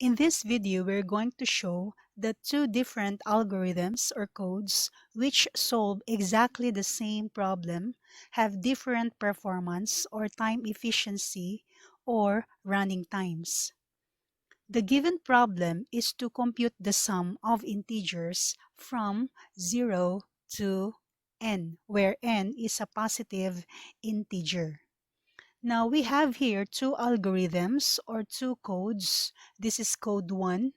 In this video, we're going to show the two different algorithms or codes which solve exactly the same problem, have different performance or time efficiency or running times. The given problem is to compute the sum of integers from 0 to n, where n is a positive integer. Now we have here two algorithms or two codes. This is code 1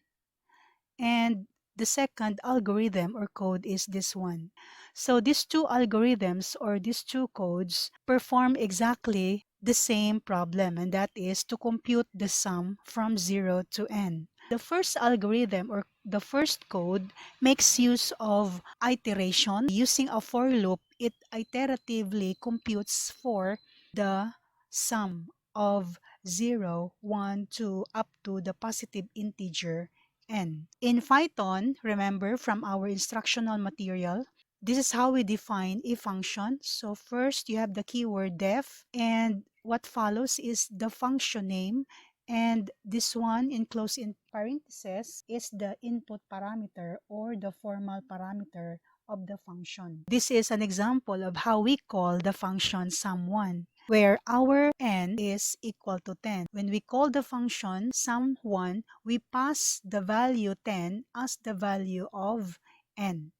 and the second algorithm or code is this one. So these two algorithms or these two codes perform exactly the same problem, and that is to compute the sum from 0 to n. The first algorithm or the first code makes use of iteration. Using a for loop, it iteratively computes for the sum of 0, 1, 2 up to the positive integer n. In Python, remember from our instructional material, this is how we define a function. So first you have the keyword def, and what follows is the function name, and this one enclosed in parentheses is the input parameter or the formal parameter of the function. This is an example of how we call the function sum1, where our n is equal to 10. When we call the function sum1, we pass the value 10 as the value of n.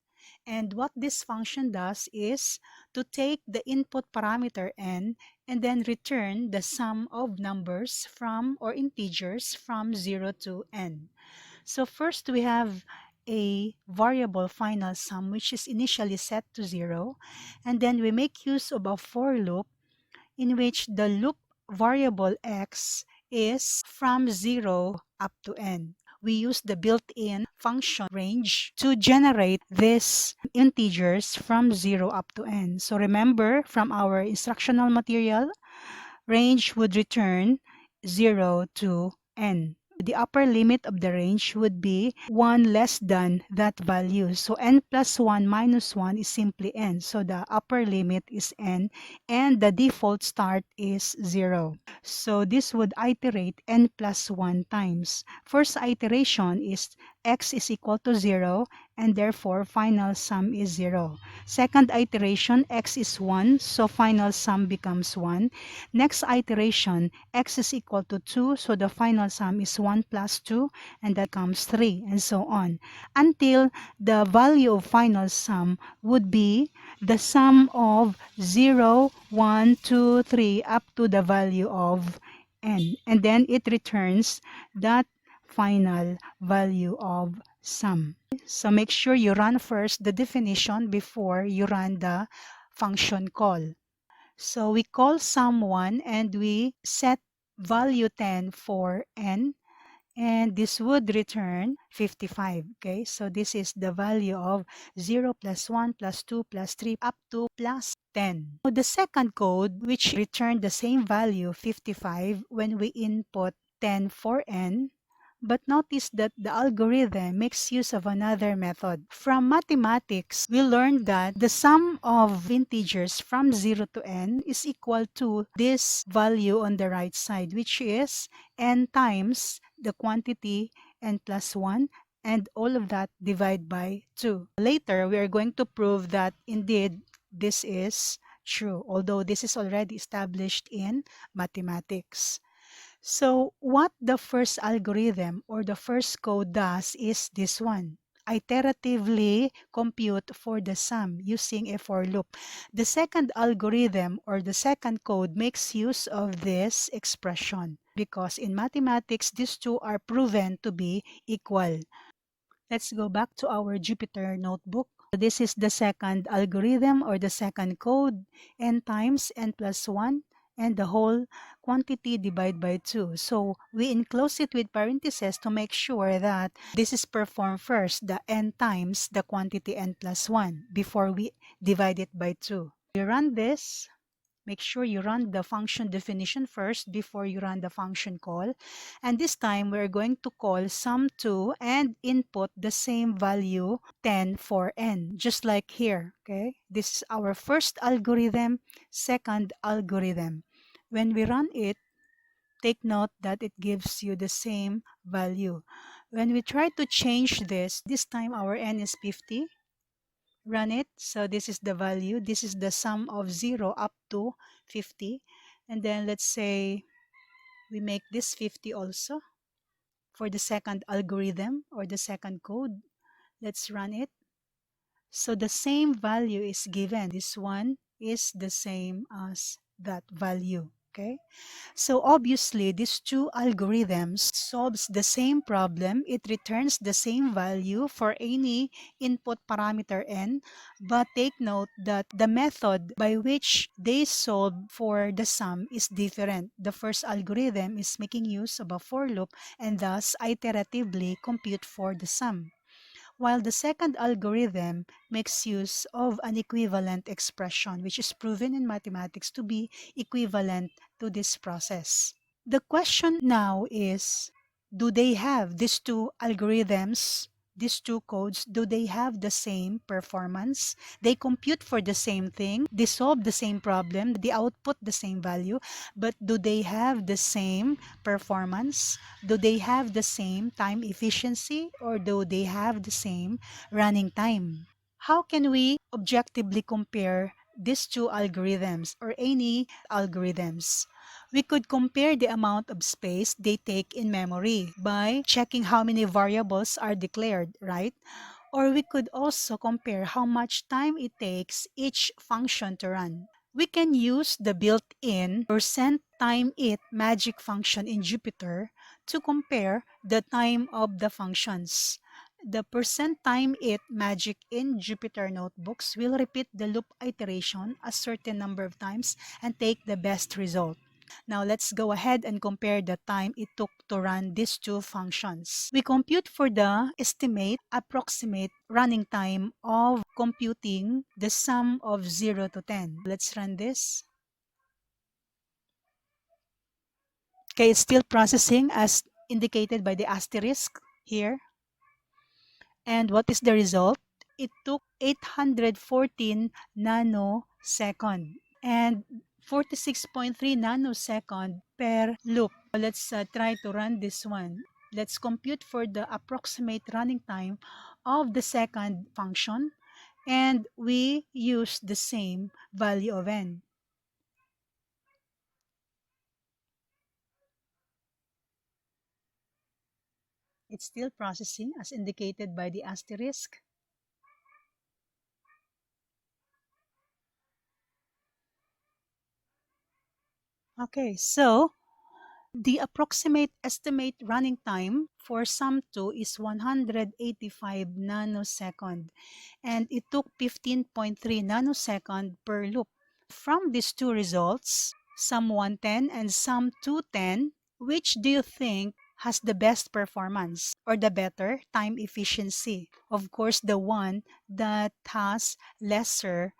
And what this function does is to take the input parameter n and then return the sum of numbers from or integers from 0 to n. So first we have a variable final sum which is initially set to 0, and then we make use of a for loop in which the loop variable x is from 0 up to n. We use the built-in function range to generate these integers from 0 up to n. So remember from our instructional material, range would return 0 to n. The upper limit of the range would be 1 less than that value. So n plus 1 minus 1 is simply n. So the upper limit is n and the default start is 0. So this would iterate n plus 1 times. First iteration is x is equal to 0 and therefore final sum is 0. Second iteration, x is 1, so final sum becomes 1. Next iteration, x is equal to 2, so the final sum is 1 plus 2, and that becomes 3, and so on, until the value of final sum would be the sum of 0, 1, 2, 3, up to the value of n. And then it returns that final value of sum. So make sure you run first the definition before you run the function call. So we call sum1 and we set value 10 for n, and this would return 55. Okay, so this is the value of 0 plus 1 plus 2 plus 3 up to plus 10. So the second code, which returned the same value 55 when we input 10 for n, but notice that the algorithm makes use of another method. From mathematics, we learned that the sum of integers from 0 to n is equal to this value on the right side, which is n times the quantity n plus 1, and all of that divided by 2. Later, we are going to prove that indeed this is true, although this is already established in mathematics. So what the first algorithm or the first code does is this one. Iteratively compute for the sum using a for loop. The second algorithm or the second code makes use of this expression because in mathematics these two are proven to be equal. Let's go back to our Jupyter notebook. This is the second algorithm or the second code, n times n plus 1, and the whole quantity divided by 2. So we enclose it with parentheses to make sure that this is performed first, the n times the quantity n plus 1, before we divide it by 2. We run this. Make sure you run the function definition first before you run the function call. And this time, we're going to call sum2 and input the same value 10 for n, just like here. Okay, this is our first algorithm, second algorithm. When we run it, take note that it gives you the same value. When we try to change this time our n is 50. Run it. So this is the value. This is the sum of 0 up to 50. And then let's say we make this 50 also for the second algorithm or the second code. Let's run it. So the same value is given. This one is the same as that value. Okay. So obviously, these two algorithms solves the same problem. It returns the same value for any input parameter n, but take note that the method by which they solve for the sum is different. The first algorithm is making use of a for loop and thus iteratively compute for the sum, while the second algorithm makes use of an equivalent expression, which is proven in mathematics to be equivalent to this process. The question now is, do they have these two algorithms, these two codes, do they have the same performance? They compute for the same thing, they solve the same problem, they output the same value, but do they have the same performance? Do they have the same time efficiency, or do they have the same running time? How can we objectively compare these two algorithms or any algorithms? We could compare the amount of space they take in memory by checking how many variables are declared, right? Or we could also compare how much time it takes each function to run. We can use the built-in %timeIt magic function in Jupyter to compare the time of the functions. The %timeIt magic in Jupyter notebooks will repeat the loop iteration a certain number of times and take the best result. Now let's go ahead and compare the time it took to run these two functions. We compute for the approximate running time of computing the sum of 0 to 10. Let's run this. Okay, it's still processing as indicated by the asterisk here. And what is the result? It took 814 nanosecond and 46.3 nanosecond per loop. Let's try to run this one. Let's compute for the approximate running time of the second function, and we use the same value of n. It's still processing as indicated by the asterisk. Okay, so the approximate estimate running time for sum 2 is 185 nanosecond, and it took 15.3 nanosecond per loop. From these two results, sum 110 and sum 210, which do you think has the best performance or the better time efficiency? Of course, the one that has lesser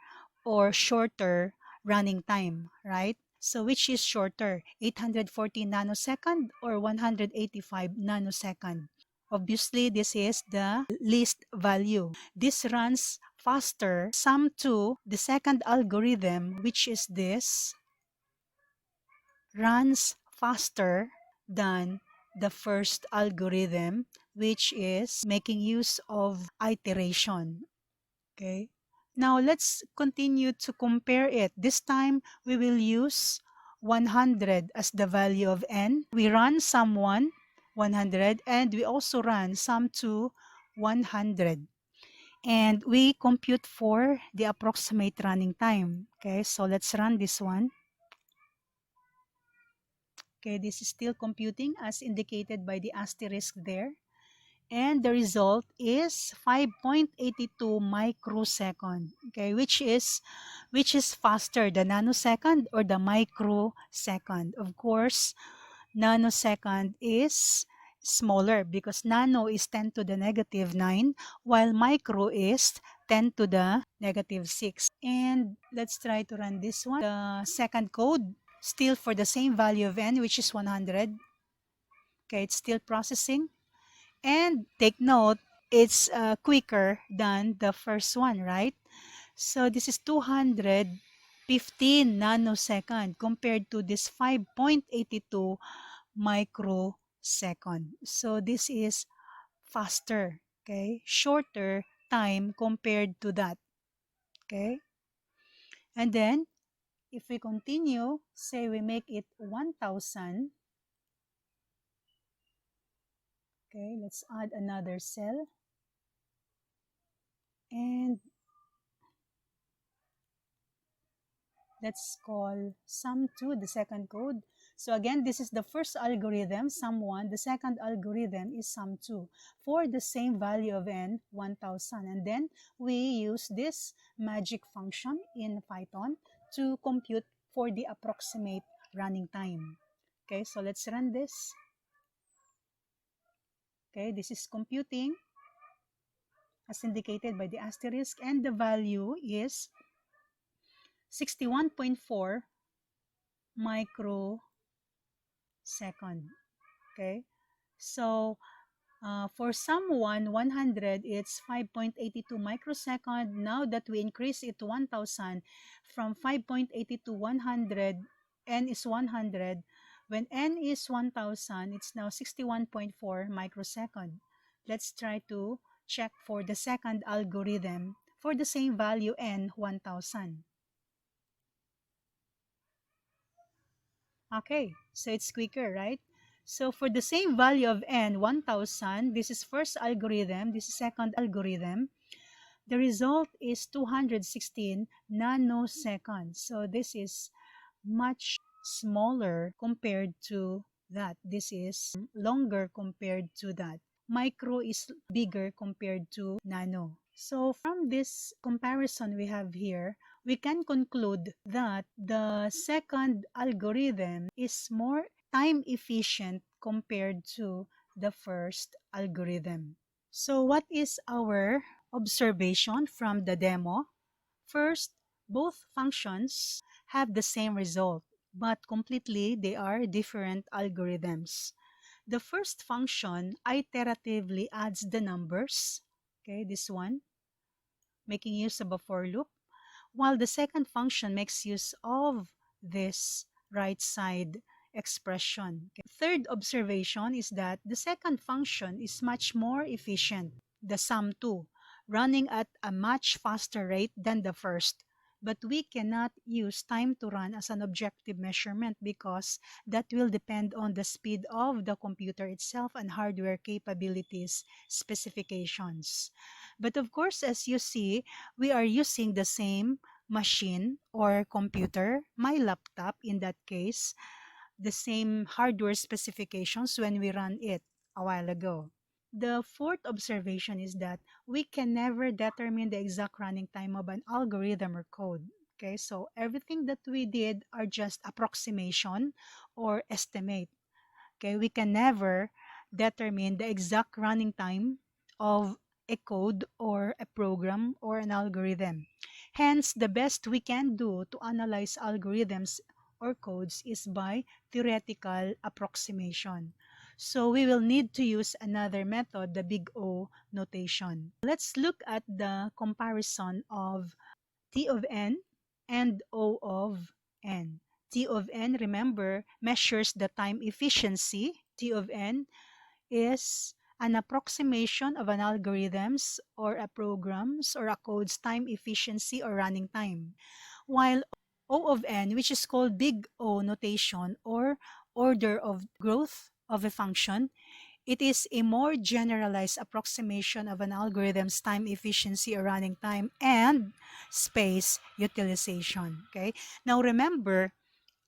or shorter running time, right? So which is shorter, 840 nanosecond or 185 nanosecond? Obviously, this is the least value. This runs faster. Sum 2, the second algorithm, which is this, runs faster than the first algorithm, which is making use of iteration. Okay. Now let's continue to compare it. This time we will use 100 as the value of n. We run sum 1, 100, and we also run sum 2, 100. And we compute for the approximate running time. Okay, so let's run this one. Okay, this is still computing as indicated by the asterisk there. And the result is 5.82 microsecond, okay, which is faster, the nanosecond or the microsecond. Of course, nanosecond is smaller because nano is 10 to the negative 9, while micro is 10 to the negative 6. And let's try to run this one. The second code, still for the same value of n, which is 100. Okay, it's still processing. And take note, it's quicker than the first one, right? So this is 215 nanosecond compared to this 5.82 microsecond. So this is faster, okay? Shorter time compared to that, okay? And then if we continue, say we make it 1000, okay? Let's add another cell, and let's call sum2 the second code. So again, this is the first algorithm, sum1. The second algorithm is sum2 for the same value of n, 1000. And then we use this magic function in Python to compute for the approximate running time. Okay, so let's run this. Okay, this is computing as indicated by the asterisk, and the value is 61.4 microsecond. Okay, so for someone 100, it's 5.82 microsecond. Now that we increase it to 1000, from 5.80 to 100, n is 100. When n is 1000, it's now 61.4 microsecond. Let's try to check for the second algorithm for the same value n, 1000. Okay, so it's quicker, right? So for the same value of n, 1000, this is first algorithm, this is second algorithm, the result is 216 nanoseconds. So this is much smaller compared to that. This is longer compared to that. Micro is bigger compared to nano. So from this comparison we have here, we can conclude that the second algorithm is more time efficient compared to the first algorithm. So what is our observation from the demo? First, both functions have the same result, but completely they are different algorithms. The first function iteratively adds the numbers, okay, this one, making use of a for loop, while the second function makes use of this right side expression. Okay. Third observation is that the second function is much more efficient, the sum2, running at a much faster rate than the first. But we cannot use time to run as an objective measurement because that will depend on the speed of the computer itself and hardware capabilities specifications. But of course, as you see, we are using the same machine or computer, my laptop in that case, the same hardware specifications when we run it a while ago. The fourth observation is that we can never determine the exact running time of an algorithm or code. Okay, so everything that we did are just approximation or estimate. Okay, we can never determine the exact running time of a code or a program or an algorithm. Hence, the best we can do to analyze algorithms or codes is by theoretical approximation. So we will need to use another method, the big O notation. Let's look at the comparison of T of n and O of n. T of n, remember, measures the time efficiency. T of n is an approximation of an algorithm's or a program's or a code's time efficiency or running time. While O of n, which is called big O notation or order of growth of a function, it is a more generalized approximation of an algorithm's time efficiency or running time and space utilization. Okay. Now remember,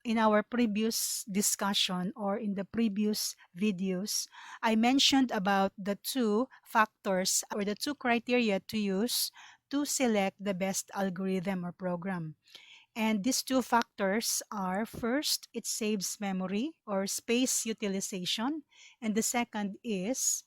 in our previous discussion or in the previous videos, I mentioned about the two factors or the two criteria to use to select the best algorithm or program. And these two factors are, first, it saves memory or space utilization, and the second is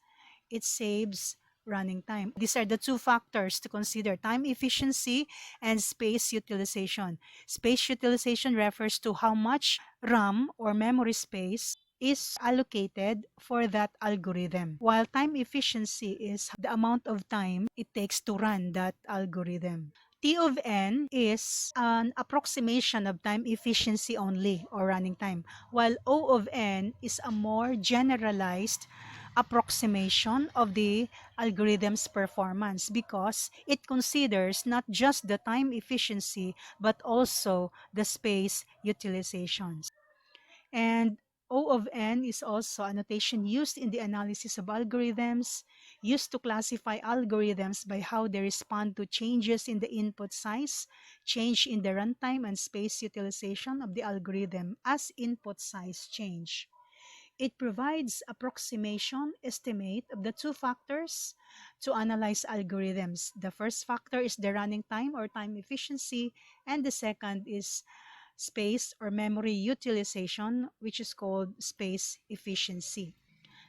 it saves running time. These are the two factors to consider: time efficiency and space utilization. Space utilization refers to how much RAM or memory space is allocated for that algorithm, while time efficiency is the amount of time it takes to run that algorithm. T of n is an approximation of time efficiency only or running time, while O of n is a more generalized approximation of the algorithm's performance because it considers not just the time efficiency but also the space utilizations. And O of n is also a notation used in the analysis of algorithms, used to classify algorithms by how they respond to changes in the input size, change in the runtime and space utilization of the algorithm as input size change. It provides approximation estimate of the two factors to analyze algorithms. The first factor is the running time or time efficiency, and the second is space or memory utilization, which is called space efficiency.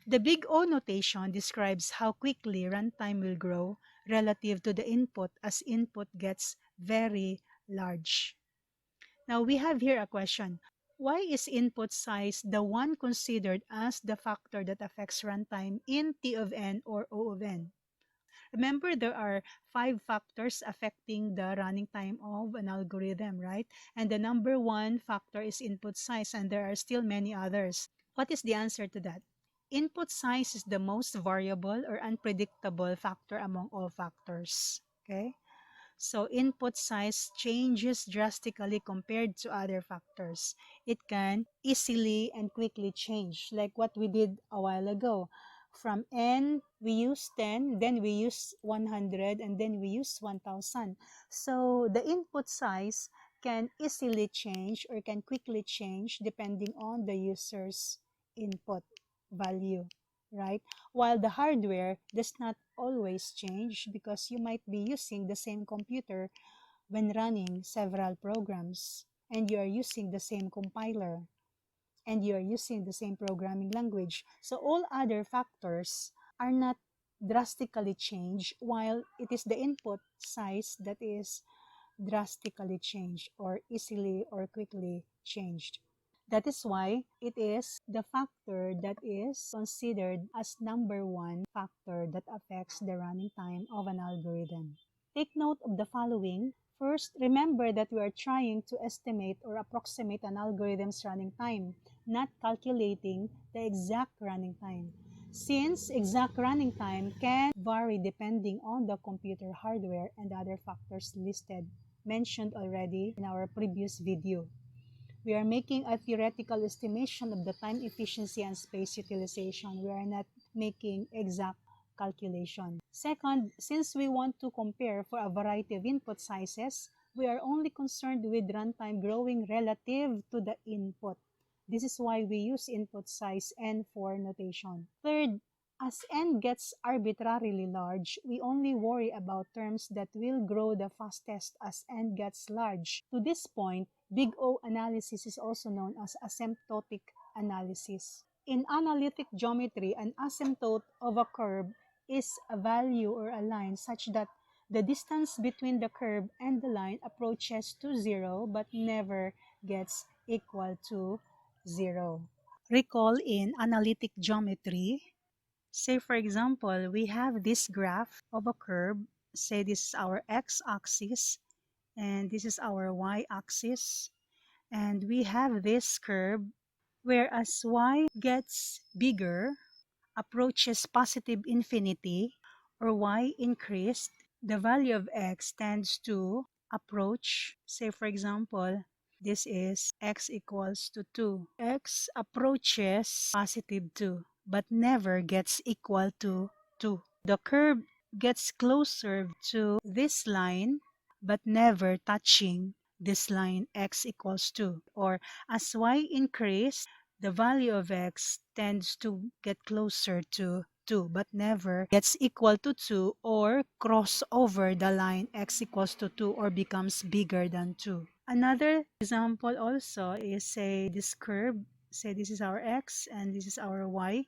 The big O notation describes how quickly runtime will grow relative to the input as input gets very large. Now we have here a question. Why is input size the one considered as the factor that affects runtime in T of n or O of n? Remember, there are five factors affecting the running time of an algorithm, right? And the number one factor is input size, and there are still many others. What is the answer to that? Input size is the most variable or unpredictable factor among all factors. Okay? So input size changes drastically compared to other factors. It can easily and quickly change, like what we did a while ago. From n, we use 10, then we use 100, and then we use 1000. So the input size can easily change or can quickly change depending on the user's input value, right? While the hardware does not always change because you might be using the same computer when running several programs and you are using the same compiler and you are using the same programming language. So all other factors are not drastically changed while it is the input size that is drastically changed or easily or quickly changed. That is why it is the factor that is considered as number one factor that affects the running time of an algorithm. Take note of the following. First, remember that we are trying to estimate or approximate an algorithm's running time, not calculating the exact running time. Since exact running time can vary depending on the computer hardware and other factors mentioned already in our previous video. We are making a theoretical estimation of the time efficiency and space utilization. We are not making exact calculation. Second, since we want to compare for a variety of input sizes, we are only concerned with runtime growing relative to the input. This is why we use input size n for notation. Third, as n gets arbitrarily large, we only worry about terms that will grow the fastest as n gets large. To this point, Big O analysis is also known as asymptotic analysis. In analytic geometry, an asymptote of a curve is a value or a line such that the distance between the curve and the line approaches to zero but never gets equal to zero. Recall in analytic geometry, say for example, we have this graph of a curve. Say this is our x-axis and this is our y-axis. And we have this curve whereas y gets bigger, approaches positive infinity, or y increased, the value of x tends to approach, say for example, this is x equals to 2. X approaches positive 2, but never gets equal to 2. The curve gets closer to this line, but never touching this line x equals 2. Or as y increase, the value of x tends to get closer to 2 but never gets equal to 2 or cross over the line x equals to 2 or becomes bigger than 2. Another example also is, say this curve, say this is our x and this is our y.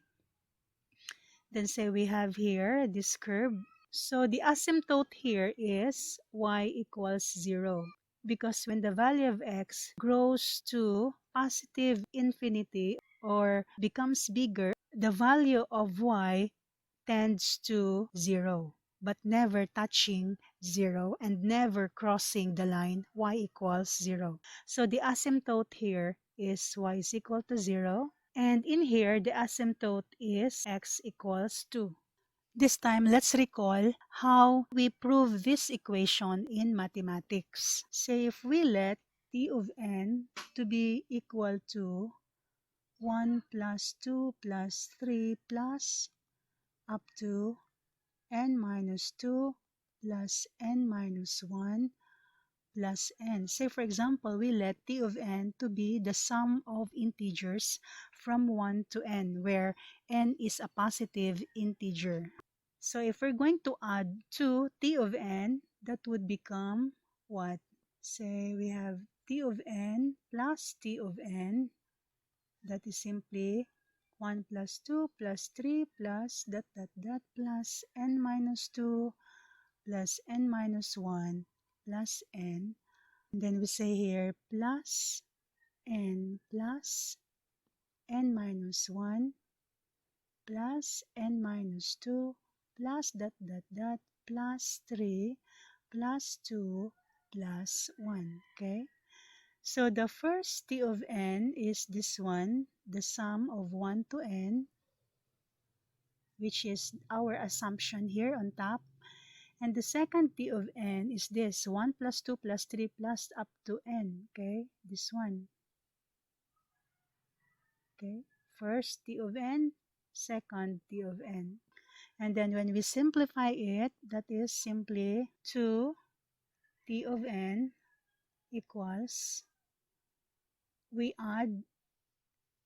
Then say we have here this curve. So the asymptote here is y equals 0. Because when the value of x grows to positive infinity or becomes bigger, the value of y tends to 0. but never touching 0 and never crossing the line y equals 0. So the asymptote here is y is equal to 0. And in here, the asymptote is x equals 2. This time, let's recall how we prove this equation in mathematics. Say if we let t of n to be equal to 1 plus 2 plus 3 plus up to n minus 2 plus n minus 1 plus n. Say for example, we let t of n to be the sum of integers from 1 to n, where n is a positive integer. So if we're going to add to t of n, that would become what? Say we have t of n plus t of n. That is simply 1 plus 2 plus 3 plus dot dot dot plus n minus 2 plus n minus 1 plus n. And then we say here plus n minus 1 plus n minus 2 plus dot dot dot plus 3 plus 2 plus 1. Okay? So the first t of n is this one, the sum of 1 to n, which is our assumption here on top. And the second t of n is this, 1 plus 2 plus 3 plus up to n. Okay? This one. Okay? First t of n, second t of n. And then when we simplify it, that is simply 2 t of n equals, we add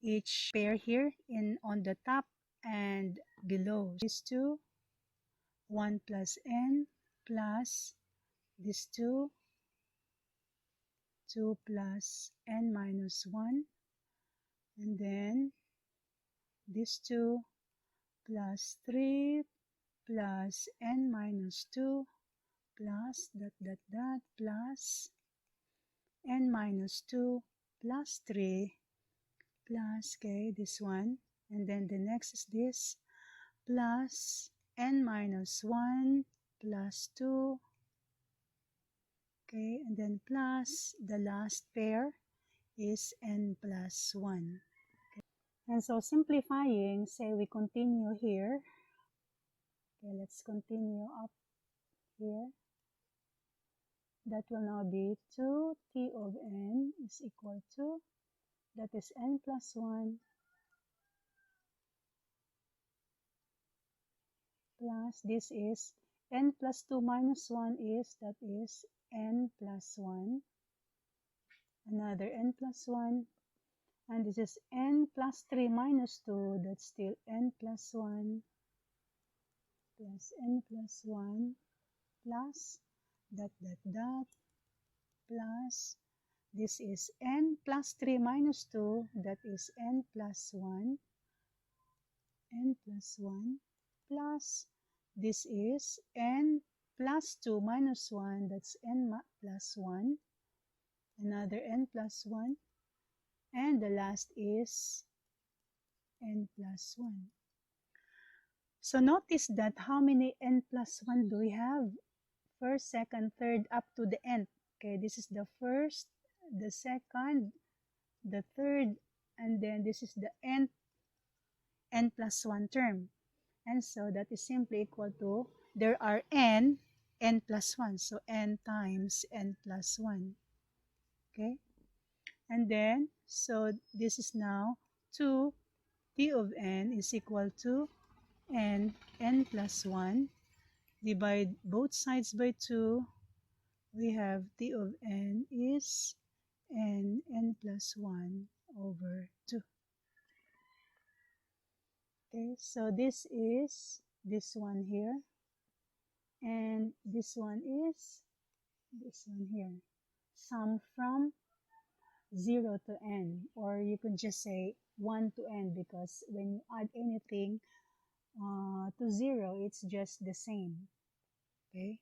each pair here in on the top and below. These two, 1 plus n plus these two, 2 plus n minus 1, and then these two plus 3 plus n minus 2 plus dot dot dot plus n minus 2 plus 3 plus, okay, this one, and then the next is this, plus n minus 1 plus 2, okay, and then plus the last pair is n plus 1. And so simplifying, say we continue here. Okay, let's continue up here. That will now be 2t of n is equal to, that is n plus 1 plus this is n plus 2 minus 1 is, that is n plus 1, another n plus 1, and this is n plus 3 minus 2, that's still n plus 1 plus n plus 1 plus dot dot dot plus this is n plus 3 minus 2, that is n plus 1 plus this is n plus 2 minus 1, that's n plus 1, another n plus 1, and the last is n plus 1. So notice that how many n plus 1 do we have? First, second, third, up to the nth. Okay, this is the first, the second, the third, and then this is the nth n plus 1 term. And so that is simply equal to, there are n plus 1. So n times n plus 1. Okay? And then, so this is now 2 t of n is equal to n plus 1. Divide both sides by 2. We have t of n is n plus 1 over 2. Okay, so this is this one here, and this one is this one here. Sum from 0 to n, or you could just say 1 to n, because when you add anything to 0, it's just the same. Okay,